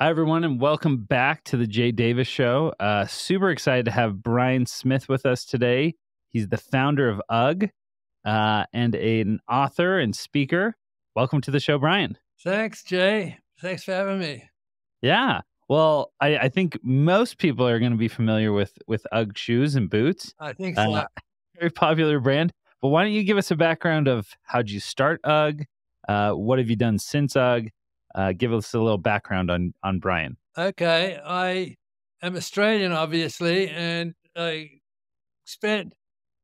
Hi, everyone, and welcome back to the Jay Davis Show. Super excited to have Brian Smith with us today. He's the founder of UGG and an author and speaker. Welcome to the show, Brian. Thanks, Jay. Thanks for having me. Yeah. Well, I think most people are going to be familiar with UGG shoes and boots. I think so. Very popular brand. But why don't you give us a background of how'd you start UGG? What have you done since UGG? Give us a little background on Brian. Okay. I am Australian, obviously, and I spent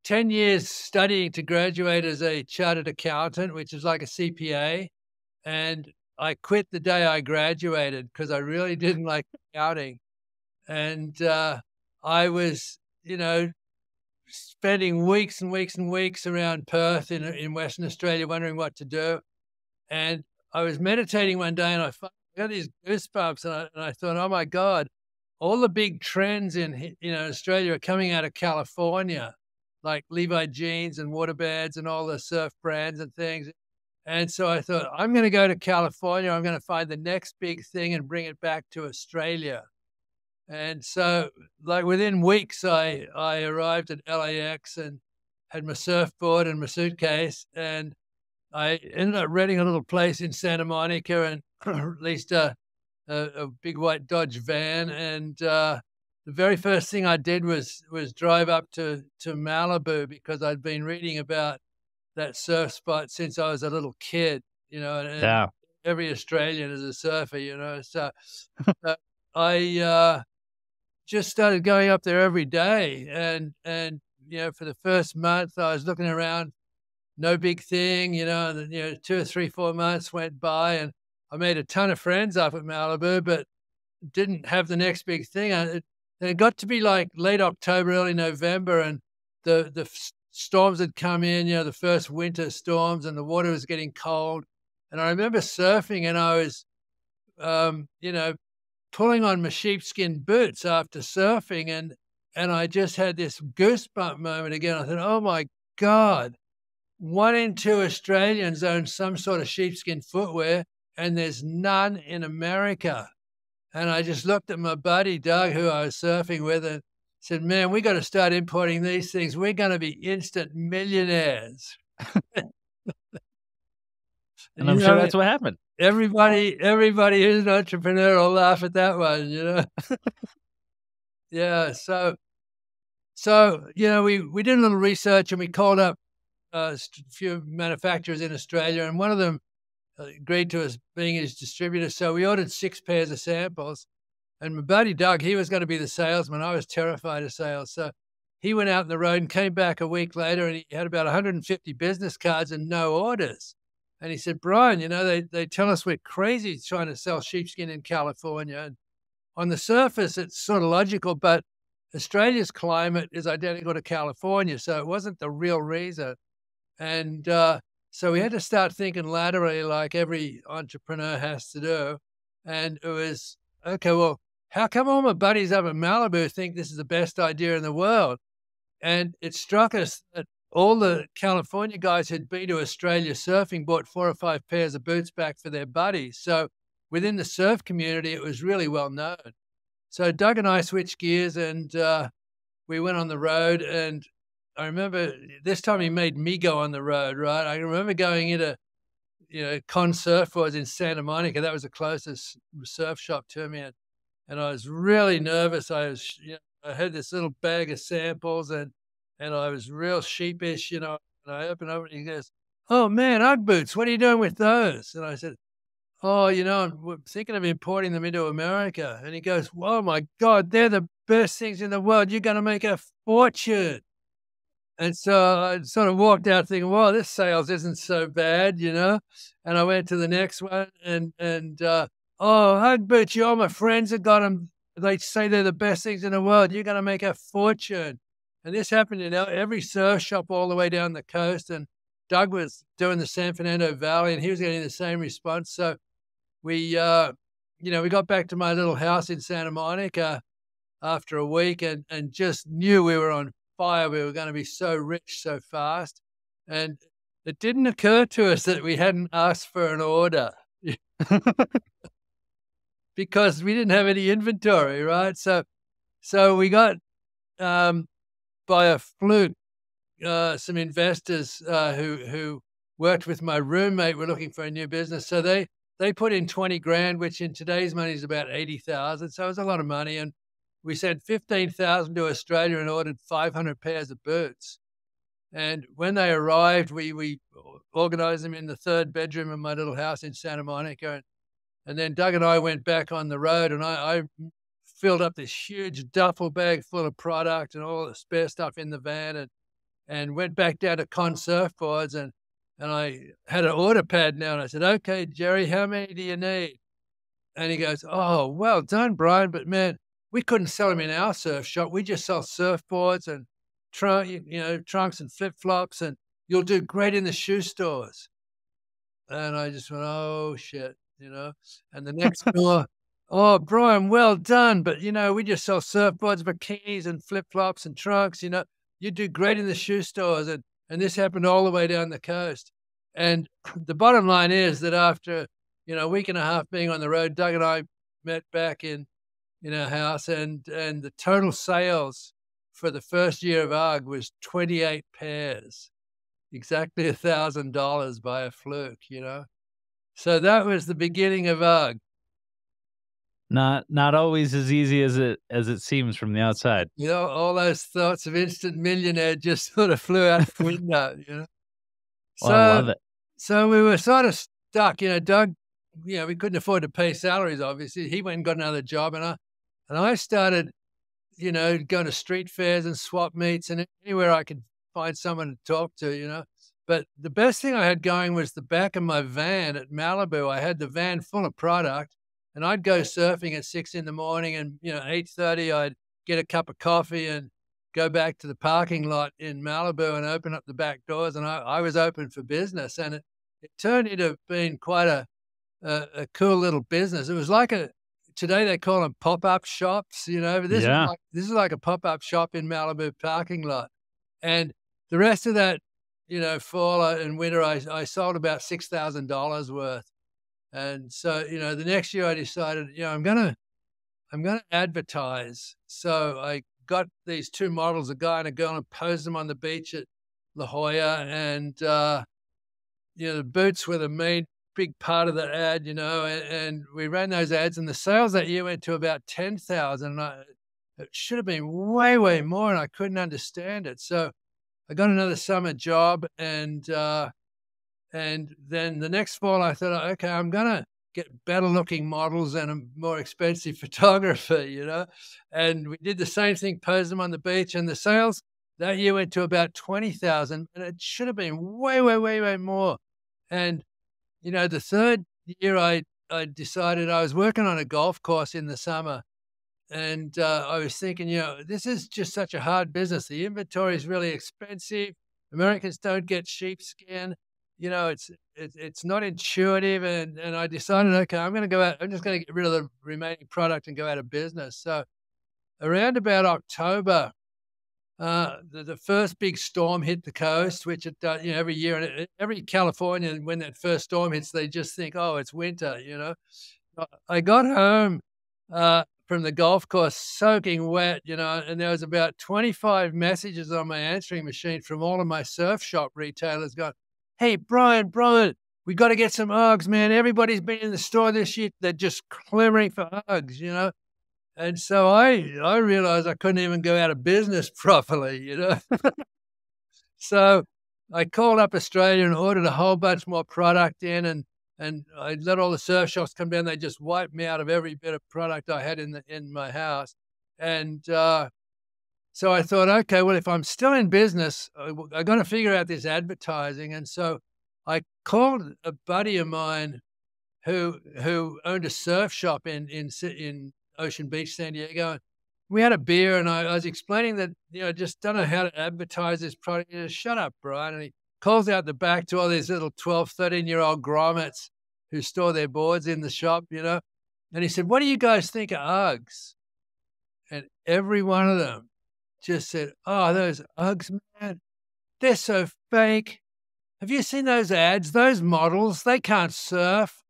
10 years studying to graduate as a chartered accountant, which is like a CPA. And I quit the day I graduated because I really didn't like accounting. And I was, spending weeks and weeks and weeks around Perth in Western Australia, wondering what to do. And I was meditating one day and I got these goosebumps and I thought, oh my God, all the big trends in Australia are coming out of California, like Levi jeans and waterbeds and all the surf brands and things. And so I thought, I'm going to go to California. I'm going to find the next big thing and bring it back to Australia. And so like within weeks, I arrived at LAX and had my surfboard and my suitcase, and I ended up renting a little place in Santa Monica and leased a big white Dodge van. And the very first thing I did was drive up to Malibu because I'd been reading about that surf spot since I was a little kid, and every Australian is a surfer, So I just started going up there every day. And for the first month, I was looking around. No big thing, and then, 2 or 3, 4 months went by and I made a ton of friends up at Malibu, but didn't have the next big thing. And it got to be like late October, early November, and the storms had come in, the first winter storms, and the water was getting cold. And I remember surfing and I was, pulling on my sheepskin boots after surfing. And I just had this goosebump moment again. I thought, oh my God. 1 in 2 Australians own some sort of sheepskin footwear, and there's none in America. And I just looked at my buddy, Doug, who I was surfing with, and said, man, we got to start importing these things. We're going to be instant millionaires. And I'm sure that's what happened. Everybody who's an entrepreneur will laugh at that one, Yeah. So, we did a little research and we called up a few manufacturers in Australia, and one of them agreed to us being his distributor. So we ordered 6 pairs of samples, and my buddy Doug, he was going to be the salesman. I was terrified of sales. So he went out on the road and came back a week later, and he had about 150 business cards and no orders. And he said, Brian, they tell us we're crazy trying to sell sheepskin in California. And on the surface, it's sort of logical, but Australia's climate is identical to California. So it wasn't the real reason. And so we had to start thinking laterally like every entrepreneur has to do. And it was, okay, well, how come all my buddies up in Malibu think this is the best idea in the world? And it struck us that all the California guys who'd been to Australia surfing bought 4 or 5 pairs of boots back for their buddies. So within the surf community, it was really well known. So Doug and I switched gears and we went on the road, and I remember this time he made me go on the road, right? I remember going into, Con Surfboards in Santa Monica. That was the closest surf shop to me. And I was really nervous. I had this little bag of samples and I was real sheepish, and I opened up and he goes, oh man, Ugg boots, what are you doing with those? And I said, oh, I'm thinking of importing them into America. And he goes, oh my God, they're the best things in the world. You're going to make a fortune. And so I sort of walked out thinking, well, this sales isn't so bad, And I went to the next one and oh, Ugg boots, all my friends have got them. They say they're the best things in the world. You're going to make a fortune. And this happened in every surf shop all the way down the coast. And Doug was doing the San Fernando Valley and he was getting the same response. So we got back to my little house in Santa Monica after a week and just knew we were on fire. We were going to be so rich so fast. And it didn't occur to us that we hadn't asked for an order. because we didn't have any inventory, right? So we got, by a fluke, some investors who worked with my roommate were looking for a new business. So they put in 20 grand, which in today's money is about 80,000. So it was a lot of money. And we sent 15,000 to Australia and ordered 500 pairs of boots. And when they arrived, we organized them in the third bedroom of my little house in Santa Monica. And then Doug and I went back on the road, and I filled up this huge duffel bag full of product and all the spare stuff in the van, and went back down to Con Surfboards, and I had an order pad now, and I said, "Okay, Jerry, how many do you need?" And he goes, "Oh, well done, Brian, but man, we couldn't sell them in our surf shop. We just sell surfboards and trunks and flip-flops, and you'll do great in the shoe stores." And I just went, "Oh, shit," And the next door, "Oh, Brian, well done, but, we just sell surfboards, bikinis, and flip-flops and trunks, you do great in the shoe stores." And this happened all the way down the coast. And the bottom line is that after, a week and a half being on the road, Doug and I met back in our house, and the total sales for the first year of UGG was 28 pairs, exactly $1,000 by a fluke, So that was the beginning of UGG. Not always as easy as it seems from the outside. All those thoughts of instant millionaire just sort of flew out the window, Well, I love it. So we were sort of stuck, Doug, we couldn't afford to pay salaries, obviously. He went and got another job, and I started, going to street fairs and swap meets and anywhere I could find someone to talk to, But the best thing I had going was the back of my van at Malibu. I had the van full of product, and I'd go surfing at 6 in the morning, and 8:30 I'd get a cup of coffee and go back to the parking lot in Malibu and open up the back doors, and I was open for business, and it turned into being quite a cool little business. It was like today they call them pop-up shops, but this is like a pop-up shop in Malibu parking lot. And the rest of that, fall and winter, I sold about $6,000 worth. And so, the next year I decided, I'm gonna advertise. So I got these two models, a guy and a girl, and posed them on the beach at La Jolla. And the boots were the main big part of the ad, and we ran those ads, and the sales that year went to about 10,000. It should have been way, way more, and I couldn't understand it. So I got another summer job, and then the next fall I thought, okay, I'm gonna get better looking models and a more expensive photographer, And we did the same thing, posed them on the beach, and the sales that year went to about 20,000, and it should have been way, way, way, way more. And the third year I decided, I was working on a golf course in the summer, and I was thinking, this is just such a hard business. The inventory is really expensive. Americans don't get sheepskin. It's not intuitive. And I decided, okay, I'm just going to get rid of the remaining product and go out of business. So around about October, the first big storm hit the coast, which it does, every year. And every Californian, when that first storm hits, they just think, oh, it's winter, I got home from the golf course soaking wet, and there was about 25 messages on my answering machine from all of my surf shop retailers going, "Hey, Brian, we got to get some Uggs, man. Everybody's been in the store this year. They're just clamoring for Uggs, And so I realized I couldn't even go out of business properly, So I called up Australia and ordered a whole bunch more product in, and I let all the surf shops come down. They just wiped me out of every bit of product I had in my house. And so I thought, okay, well, if I'm still in business, I got to figure out this advertising. And so I called a buddy of mine who owned a surf shop in Ocean Beach, San Diego. And we had a beer, and I was explaining that, just don't know how to advertise this product. He said, "Shut up, Brian." And he calls out the back to all these little 12, 13-year-old grommets who store their boards in the shop, And he said, "What do you guys think of Uggs?" And every one of them just said, "Oh, those Uggs, man, they're so fake. Have you seen those ads? Those models, they can't surf."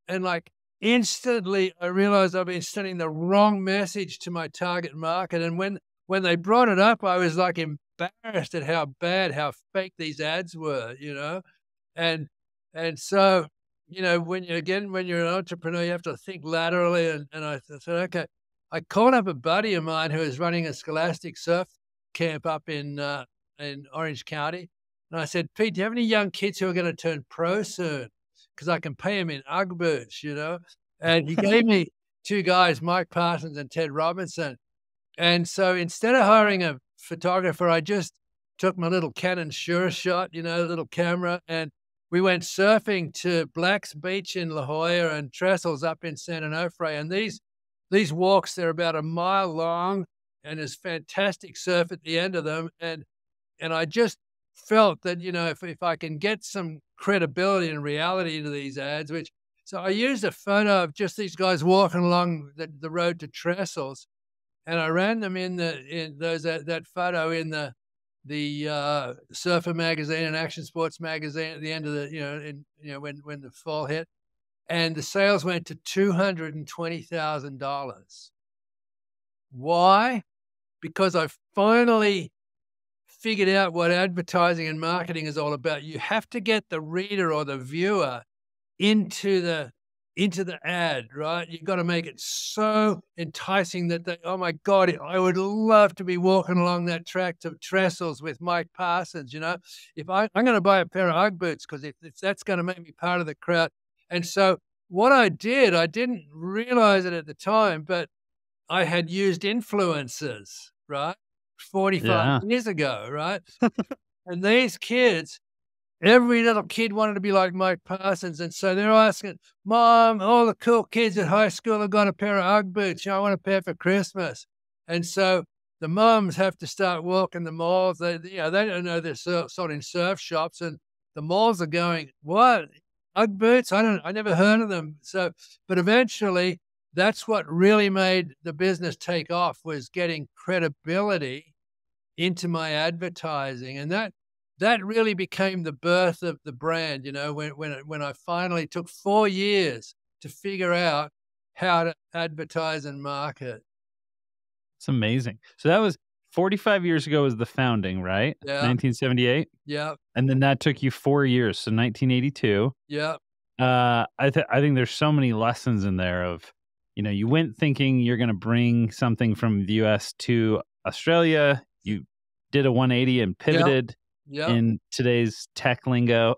And like instantly I realized I've been sending the wrong message to my target market. And when they brought it up, I was like embarrassed at how bad, how fake these ads were, and so, when you're an entrepreneur, you have to think laterally. And I said, okay. I called up a buddy of mine who was running a scholastic surf camp up in Orange County. And I said, Pete, do you have any young kids who are going to turn pro soon? Because I can pay them in Ugg boots, And he gave me two guys, Mike Parsons and Ted Robinson. And so instead of hiring a photographer, I just took my little Canon Sure Shot, little camera, and we went surfing to Black's Beach in La Jolla and Trestles up in San Onofre. And these walks, they're about a mile long, and there's fantastic surf at the end of them. And I just felt that, if I can get some credibility and reality to these ads, so I used a photo of just these guys walking along the road to Trestles, and I ran them that photo in the Surfer magazine and Action Sports magazine at the end of when the fall hit, and the sales went to $220,000. Why? Because I finally figured out what advertising and marketing is all about. You have to get the reader or the viewer into the ad, right? You've got to make it so enticing that they, oh my God, I would love to be walking along that track to Trestles with Mike Parsons, If I'm going to buy a pair of Ugg boots, because if that's going to make me part of the crowd. And so what I did, I didn't realize it at the time, but I had used influencers, right? 45 years ago, right? And these kids, every little kid wanted to be like Mike Parsons. And so they're asking, Mom, all the cool kids at high school have got a pair of Ugg boots. I want a pair for Christmas. And so the moms have to start walking the malls. They don't know they're sold in surf shops. And the malls are going, what? Ugg boots? I never heard of them. So, but eventually that's what really made the business take off, was getting credibility into my advertising. And that really became the birth of the brand, when I finally took 4 years to figure out how to advertise and market. It's amazing. So that was 45 years ago was the founding, right? Yeah. 1978? Yeah. And then that took you 4 years, so 1982. Yeah. I think there's so many lessons in there of, you went thinking you're going to bring something from the US to Australia. You did a 180 and pivoted in today's tech lingo.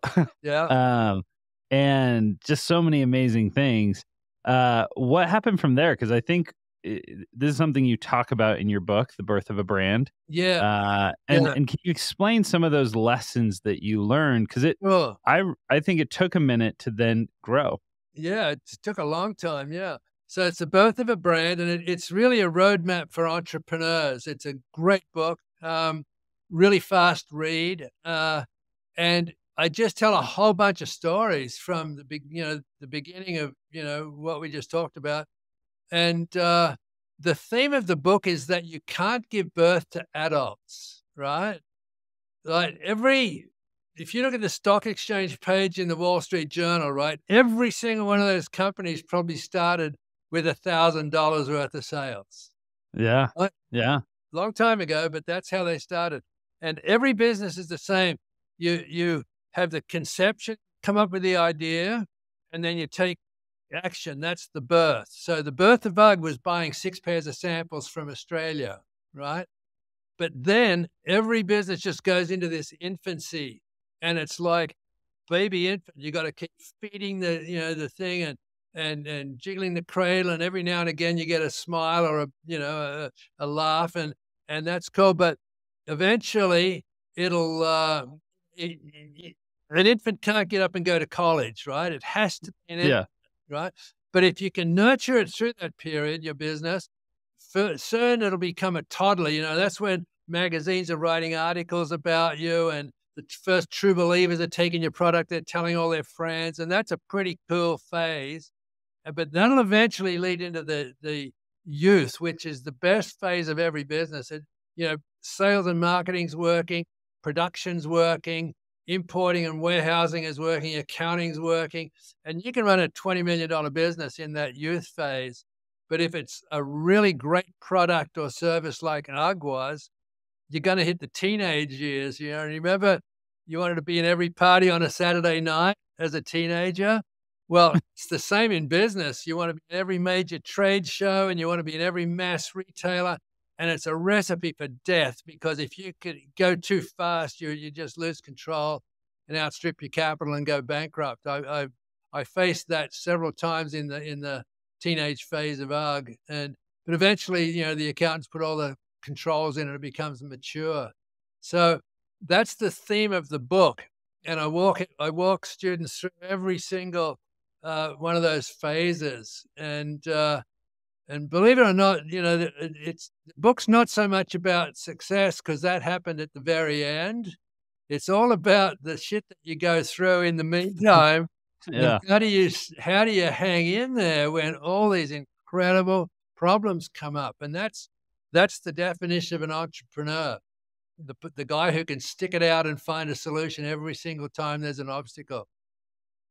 And just so many amazing things. What happened from there? Because I think this is something you talk about in your book, The Birth of a Brand. Yeah. And can you explain some of those lessons that you learned? Because I think it took a minute to then grow. Yeah, it took a long time. Yeah. So it's The Birth of a Brand, and it's really a roadmap for entrepreneurs. It's a great book, really fast read, and I just tell a whole bunch of stories from the beginning of what we just talked about. And the theme of the book is that you can't give birth to adults, right? Like if you look at the stock exchange page in the Wall Street Journal, right, every single one of those companies probably started with $1,000 worth of sales. Yeah. Right? Yeah. Long time ago, but that's how they started. And every business is the same. You have the conception, come up with the idea, and then you take action. That's the birth. So the birth of Ugg was buying 6 pairs of samples from Australia, right? But then every business just goes into this infancy, and it's like baby infant. You got to keep feeding the thing and jiggling the cradle, and every now and again you get a smile or a laugh, and that's cool. But eventually it'll an infant can't get up and go to college, right? It has to be an infant, right? But if you can nurture it through that period, your business, soon it'll become a toddler. That's when magazines are writing articles about you, and the first true believers are taking your product, they're telling all their friends, and that's a pretty cool phase. But that'll eventually lead into the youth, which is the best phase of every business. Sales and marketing's working, production's working, importing and warehousing is working, accounting's working, and you can run a $20 million business in that youth phase. But if it's a really great product or service like UGG was, you're going to hit the teenage years. You know, remember you wanted to be in every party on a Saturday night as a teenager? Well, it's the same in business. You want to be in every major trade show and you want to be in every mass retailer. And it's a recipe for death, because if you could go too fast, you just lose control and outstrip your capital and go bankrupt. I faced that several times in the teenage phase of UGG, but eventually, you know, the accountants put all the controls in and it becomes mature. So that's the theme of the book, and I walk students through every single one of those phases, and believe it or not, you know, the book's not so much about success, because that happened at the very end. It's all about the shit that you go through in the meantime. Yeah. And how do you hang in there when all these incredible problems come up? And that's the definition of an entrepreneur. The guy who can stick it out and find a solution every single time there's an obstacle.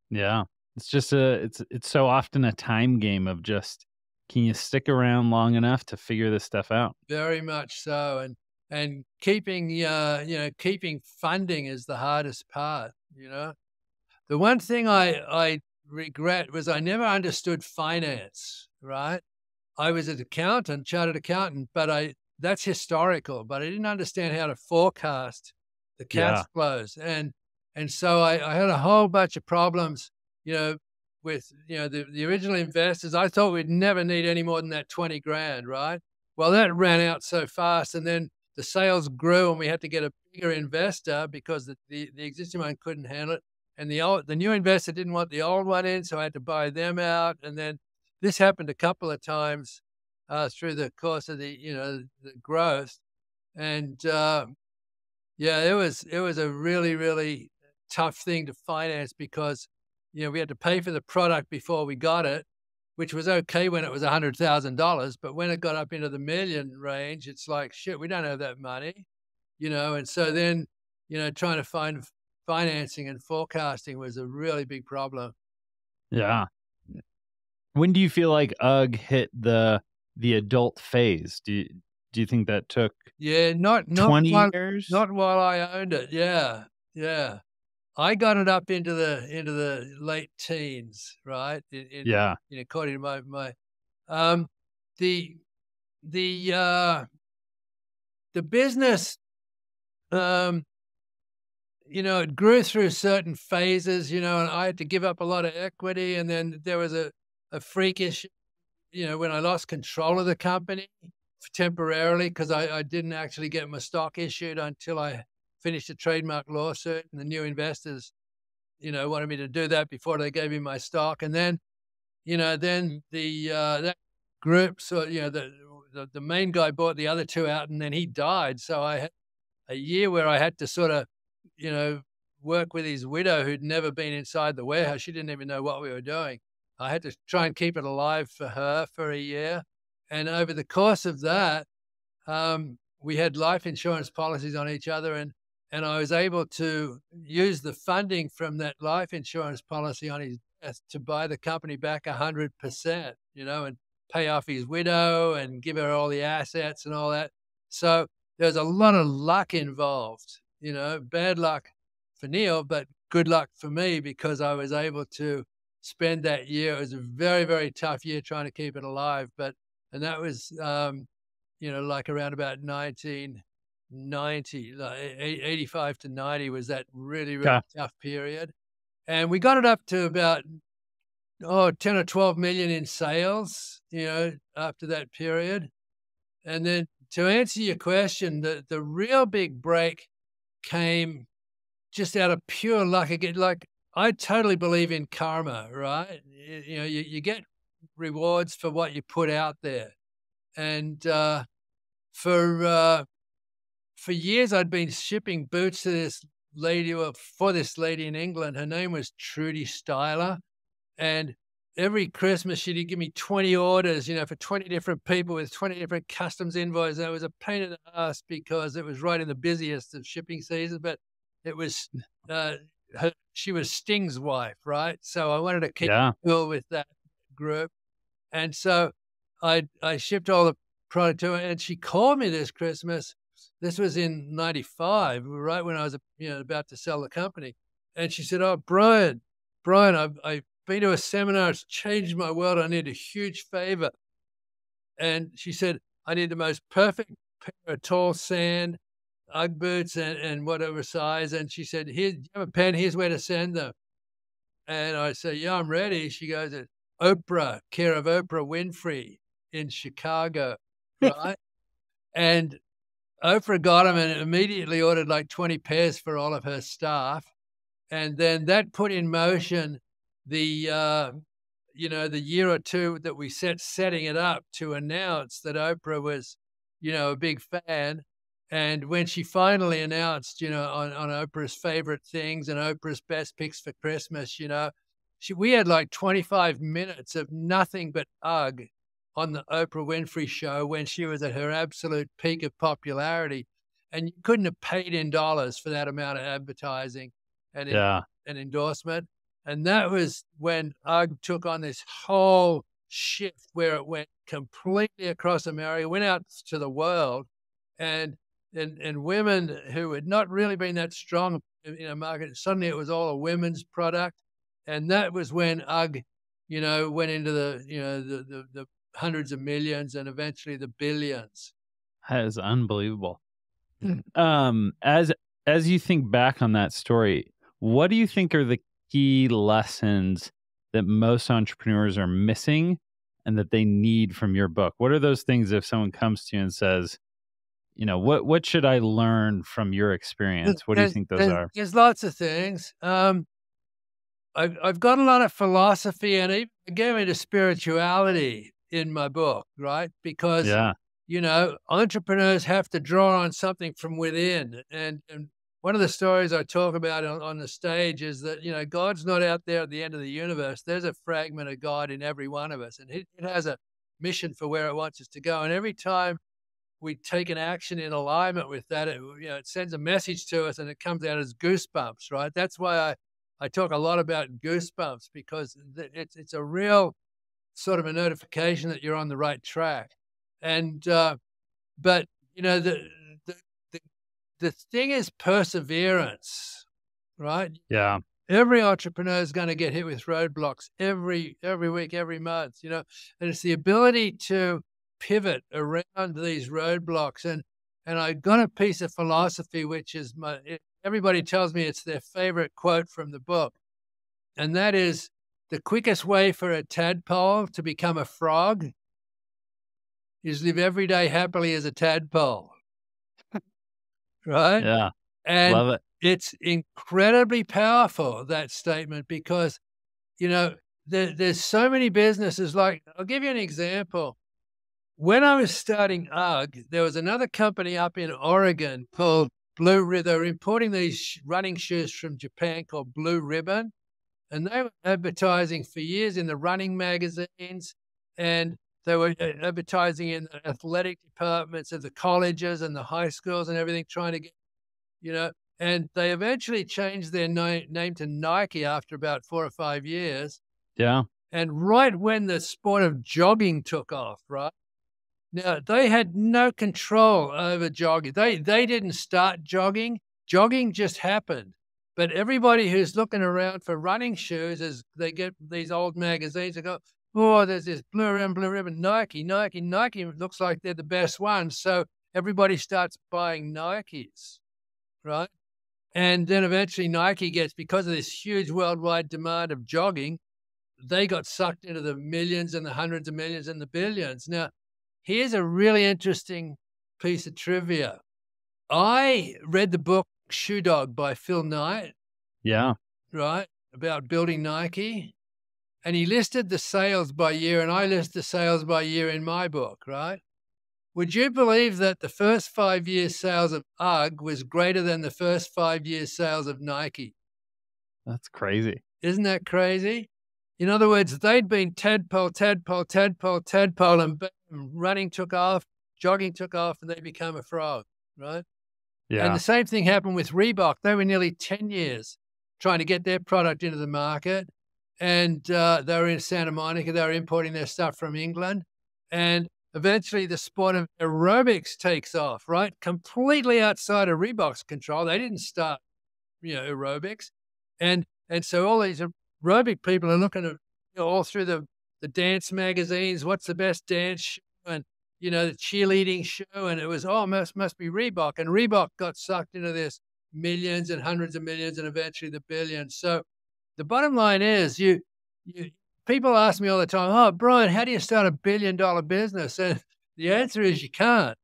Yeah. It's just it's so often a time game of just, can you stick around long enough to figure this stuff out? Very much so. And keeping keeping funding is the hardest part, you know. The one thing I regret was I never understood finance, right? I was an accountant, chartered accountant, but that's historical, but I didn't understand how to forecast the cash Yeah. flows. And so I had a whole bunch of problems, you know, with, you know, the original investors. I thought we'd never need any more than that 20 grand, right? Well, that ran out so fast, and then the sales grew and we had to get a bigger investor because the existing one couldn't handle it. And the new investor didn't want the old one in, so I had to buy them out. And then this happened a couple of times through the course of the growth. And yeah, it was a really, really tough thing to finance, because, you know, we had to pay for the product before we got it, which was okay when it was $100,000. But when it got up into the million range, it's like, shit, we don't have that money, you know. And so then, you know, trying to find financing and forecasting was a really big problem. Yeah. When do you feel like UGG hit the adult phase? Do you think that took Yeah, not 20 while, years? not while I owned it. Yeah, yeah. I got it up into the late teens, right? Yeah. According to my um, the the business, you know, it grew through certain phases, you know, and I had to give up a lot of equity, and then there was a freakish, you know, when I lost control of the company temporarily, because I didn't actually get my stock issued until I finished a trademark lawsuit, and the new investors, you know, wanted me to do that before they gave me my stock. And then, you know, then that group, so, you know, the main guy bought the other two out, and then he died. So I had a year where I had to sort of, you know, work with his widow who'd never been inside the warehouse. She didn't even know what we were doing. I had to try and keep it alive for her for a year. And over the course of that, we had life insurance policies on each other, and I was able to use the funding from that life insurance policy on his death to buy the company back 100%, you know, and pay off his widow and give her all the assets and all that. So there's a lot of luck involved, you know, bad luck for Neil, but good luck for me, because I was able to spend that year. It was a very, very tough year trying to keep it alive, and that was, you know, like around about 1990, like 85 to 90 was that really, really tough period. And we got it up to about, 10 or 12 million in sales, you know, after that period. And then to answer your question, the real big break came just out of pure luck again. Like, I totally believe in karma, right? You know, you get rewards for what you put out there. And for years, I'd been shipping boots to this lady, or for this lady in England. Her name was Trudy Styler. And every Christmas, she'd give me 20 orders, you know, for 20 different people with 20 different customs invoices. And it was a pain in the ass because it was right in the busiest of shipping seasons. But It was she was Sting's wife, right? So I wanted to keep Yeah. cool with that group, and so I shipped all the product to her, and she called me this Christmas. This was in '95, right when I was about to sell the company, and she said, "Oh, Brian, I've been to a seminar. It's changed my world. I need a huge favor." And she said, "I need the most perfect pair of tall sand Ugg boots and whatever size." And she said, "Here, do you have a pen? Here's where to send them." And I said, "Yeah, I'm ready." She goes, Oprah, care of Oprah Winfrey in Chicago, right? And Oprah got them and immediately ordered like 20 pairs for all of her staff. And then that put in motion the, the year or two that we setting it up to announce that Oprah was, a big fan. And when she finally announced, on Oprah's favorite things and Oprah's best picks for Christmas, we had like 25 minutes of nothing but Ugg on the Oprah Winfrey show when she was at her absolute peak of popularity. And you couldn't have paid in dollars for that amount of advertising and Yeah. an endorsement. And that was when Ugg took on this whole shift where it went completely across America, went out to the world, and women who had not really been that strong in a market, suddenly it was all a women's product. And that was when Ugg, went into the hundreds of millions and eventually the billions. That is unbelievable. As you think back on that story, what do you think are the key lessons that most entrepreneurs are missing and that they need from your book? What are those things if someone comes to you and says, what should I learn from your experience? What do you think those are? There's lots of things. I've got a lot of philosophy and even gave into spirituality in my book, right? Because Yeah. entrepreneurs have to draw on something from within. And one of the stories I talk about on the stage is that, God's not out there at the end of the universe. There's a fragment of God in every one of us, and it has a mission for where it wants us to go. And every time we take an action in alignment with that, it sends a message to us and it comes out as goosebumps, right? That's why I talk a lot about goosebumps, because it's a real sort of a notification that you're on the right track. And, but the thing is perseverance, right? Yeah. Every entrepreneur is going to get hit with roadblocks every week, every month, and it's the ability to pivot around these roadblocks. And I got a piece of philosophy, which is everybody tells me it's their favorite quote from the book. And that is, the quickest way for a tadpole to become a frog is live every day happily as a tadpole. Right? Yeah. And love it. It's incredibly powerful, that statement, because, there's so many businesses. Like, I'll give you an example. When I was starting UGG, there was another company up in Oregon called Blue Ribbon. They were importing these running shoes from Japan called Blue Ribbon. And they were advertising for years in the running magazines, and they were advertising in the athletic departments of the colleges and the high schools and everything, trying to get, and they eventually changed their name to Nike after about 4 or 5 years. Yeah. And right when the sport of jogging took off, right? Now, they had no control over jogging. They didn't start jogging. Jogging just happened. But everybody who's looking around for running shoes, as they get these old magazines, they go, "Oh, there's this blue ribbon, Nike. Nike looks like they're the best ones." So everybody starts buying Nikes, right? And then eventually Nike gets, because of this huge worldwide demand of jogging, they got sucked into the millions and the hundreds of millions and the billions. Now, here's a really interesting piece of trivia. I read the book Shoe Dog by Phil Knight. Yeah. Right, about building Nike. And he listed the sales by year, and I list the sales by year in my book, right? Would you believe that the first 5 years sales of UGG was greater than the first 5 years sales of Nike? That's crazy. Isn't that crazy? In other words, they'd been tadpole, and bam, running took off, jogging took off, and they become a frog, right? And Yeah. the same thing happened with Reebok. They were nearly 10 years trying to get their product into the market. And they were in Santa Monica. They were importing their stuff from England. And eventually the sport of aerobics takes off, right? Completely outside of Reebok's control. They didn't start, aerobics. And so all these aerobic people are looking at, all through the dance magazines, what's the best dance show, and the cheerleading show, and it was, must be Reebok. And Reebok got sucked into this millions and hundreds of millions and eventually the billions. So the bottom line is you people ask me all the time, "Oh, Brian, how do you start $1 billion business?" And the answer is you can't.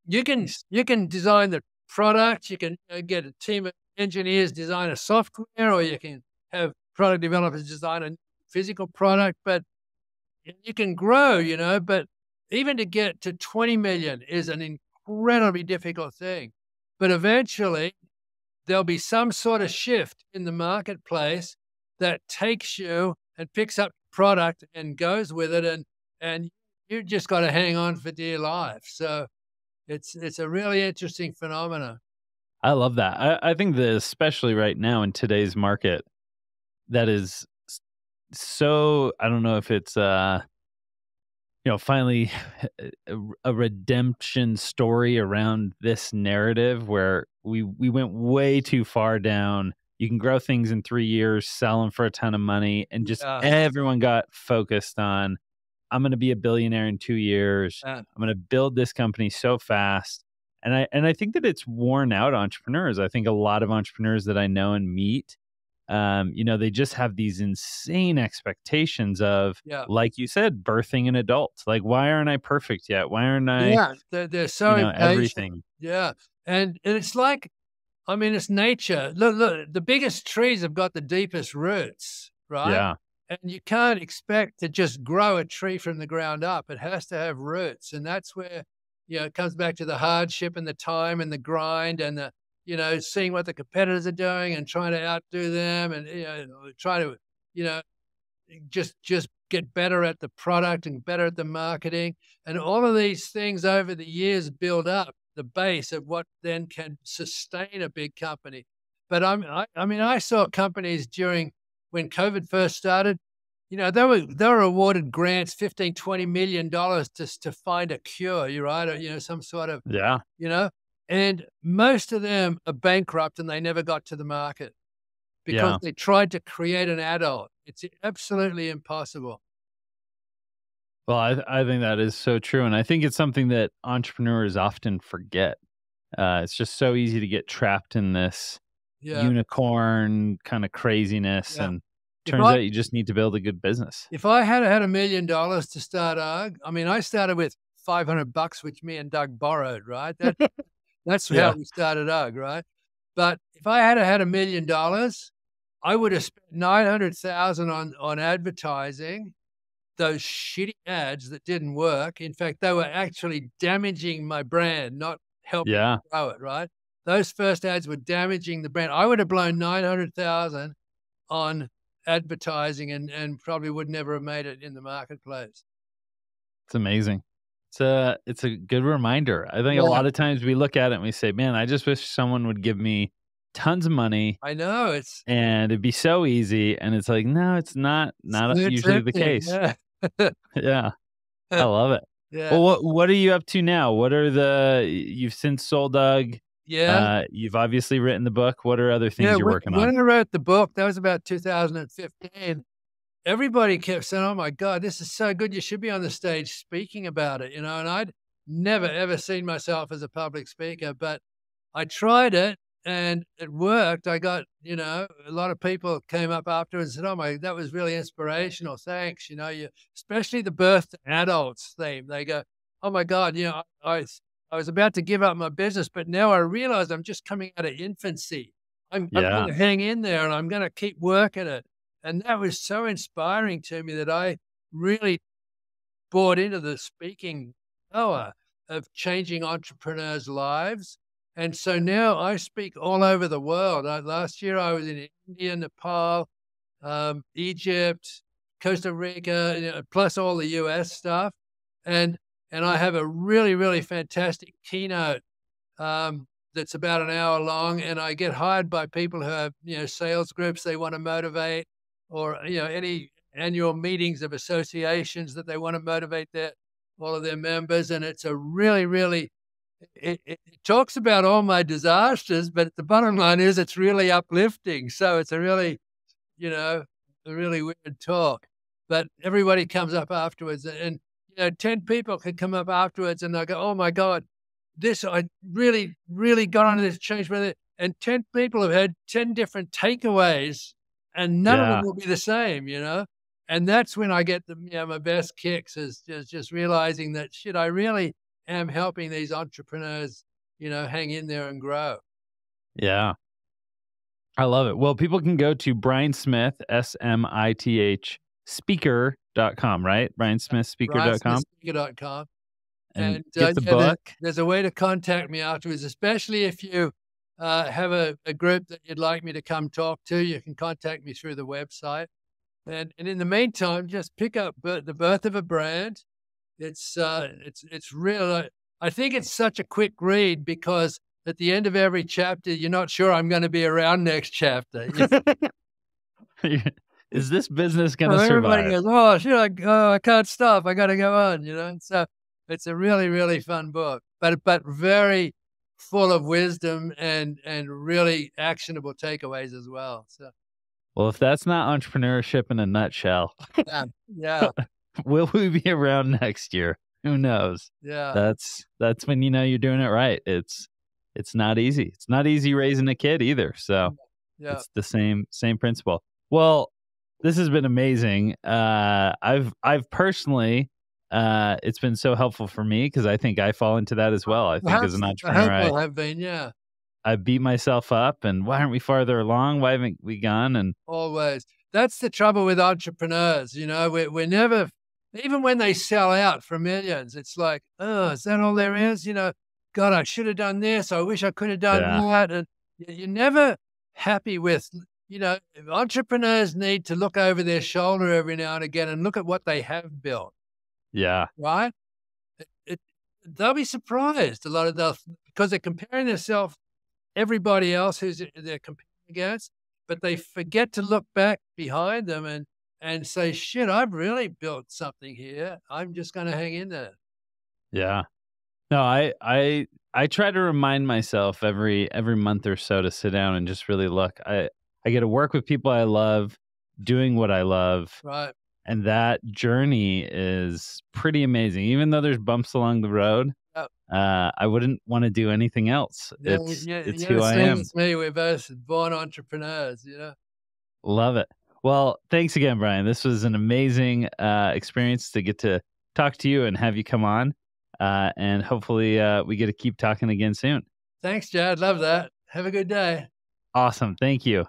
You can design the product, you can get a team of engineers design a software, or you can have product developers design a physical product, but you can grow, but even to get to 20 million is an incredibly difficult thing. But eventually there'll be some sort of shift in the marketplace that takes you and picks up product and goes with it. And you just got to hang on for dear life. So it's a really interesting phenomenon. I love that. I think that especially right now in today's market, that is so, I don't know if it's finally a redemption story around this narrative where we went way too far down. You can grow things in 3 years, sell them for a ton of money, and just Yeah. everyone got focused on, I'm going to be a billionaire in 2 years. Yeah. I'm going to build this company so fast. And I think that it's worn out entrepreneurs. I think a lot of entrepreneurs that I know and meet, they just have these insane expectations of, Yeah. like you said, birthing an adult. Like, why aren't I perfect yet? Why aren't I, Yeah. They're so impatient. everything? Yeah. And it's like, it's nature. Look, the biggest trees have got the deepest roots, right? Yeah. And you can't expect to just grow a tree from the ground up. It has to have roots. And that's where, it comes back to the hardship and the time and the grind and the, seeing what the competitors are doing and trying to outdo them and, try to, you know, just get better at the product and better at the marketing. And all of these things over the years build up the base of what then can sustain a big company. But I saw companies when COVID first started, they were awarded grants, $15-20 million to find a cure, you're right, or, some sort of, Yeah. and most of them are bankrupt and they never got to the market because Yeah. they tried to create an adult. It's absolutely impossible. Well, I think that is so true. And I think it's something that entrepreneurs often forget. It's just so easy to get trapped in this Yeah. unicorn kind of craziness. Yeah. And If turns I out you just need to build a good business. if I had $1 million to start UGG, I started with $500, which me and Doug borrowed, right? That's Yeah. how we started UGG, right? But if I had $1 million, I would have spent 900,000 on advertising, those shitty ads that didn't work. In fact, they were actually damaging my brand, not helping Yeah. grow it, right? Those first ads were damaging the brand. I would have blown 900,000 on advertising and probably would never have made it in the marketplace. It's amazing. It's a good reminder. I think a Yeah. lot of times we look at it and we say, man, I just wish someone would give me tons of money I know it's and it'd be so easy. And it's like, no, it's not it's usually the tempting. case. Yeah. Yeah. I love it. Yeah. Well, what are you up to now? You've since sold UGG. Yeah. You've obviously written the book. What are other things Yeah, you're working when on? I wrote the book, that was about 2015. Everybody kept saying, "Oh my God, this is so good. You should be on the stage speaking about it," and I'd never ever seen myself as a public speaker, but I tried it and it worked. I got, a lot of people came up afterwards and said, "Oh my, that was really inspirational. Thanks." Especially the birth to adults theme. They go, "Oh my God, I was about to give up my business, but now I realize I'm just coming out of infancy. I'm Yeah. going to hang in there and I'm going to keep working it." And that was so inspiring to me that I really bought into the speaking power of changing entrepreneurs' lives. And so now I speak all over the world. Last year I was in India, Nepal, Egypt, Costa Rica, plus all the US stuff. And I have a really, really fantastic keynote that that's about an hour long, and I get hired by people who have, sales groups they want to motivate, or, any annual meetings of associations that they want to motivate all of their members. And it's a really, really, it talks about all my disasters, but the bottom line is it's really uplifting. So it's a really, a really weird talk, but everybody comes up afterwards, and 10 people can come up afterwards and they'll go, "Oh my God, I really, really got on this, change with it." And 10 people have had 10 different takeaways, and none of them Yeah. will be the same, And that's when I get my best kicks, is just realizing that, shit, I really am helping these entrepreneurs, hang in there and grow. Yeah. I love it. Well, people can go to Brian Smith, SMITH, speaker.com, right? BrianSmithSpeaker.com, BrianSmithSpeaker.com. and And get the book. there's a way to contact me afterwards, especially if you have a group that you'd like me to come talk to. You can contact me through the website. And in the meantime, just pick up The Birth of a Brand. It's real. I think it's such a quick read, because at the end of every chapter, you're not sure I'm going to be around next chapter. Is this business going to Everybody survive? goes, "Oh, shit, I can't stop. I got to go on." So it's a really, really fun book, but very full of wisdom and really actionable takeaways as well. So Well, if that's not entrepreneurship in a nutshell, yeah, will we be around next year? Who knows? yeah, That's when you know you're doing it right. It's not easy. It's not easy raising a kid either. So yeah. it's the same principle. Well, this has been amazing. I've personally, it's been so helpful for me, because I think I fall into that as well. I think as an I entrepreneur, hope I have been, yeah. I beat myself up, and why aren't we farther along? Why haven't we gone? And Always. That's the trouble with entrepreneurs. We're never, even when they sell out for millions, it's like, oh, is that all there is? God, I should have done this. I wish I could have done yeah, that. And you're never happy with, entrepreneurs need to look over their shoulder every now and again and look at what they have built, yeah, right? They'll be surprised a lot of them, because they're comparing themselves everybody else who's they're competing against, but they forget to look back behind them and say, "Shit, I've really built something here. I'm just going to hang in there." yeah. No, I try to remind myself every month or so to sit down and just really look. I get to work with people I love, doing what I love, Right. and that journey is pretty amazing. Even though there's bumps along the road, Yep. I wouldn't want to do anything else. Yeah, It's you're who the I same am. as me. We're both born entrepreneurs. Love it. Well, thanks again, Brian. This was an amazing experience to get to talk to you and have you come on. And hopefully we get to keep talking again soon. Thanks, Jad. Love that. Have a good day. Awesome. Thank you.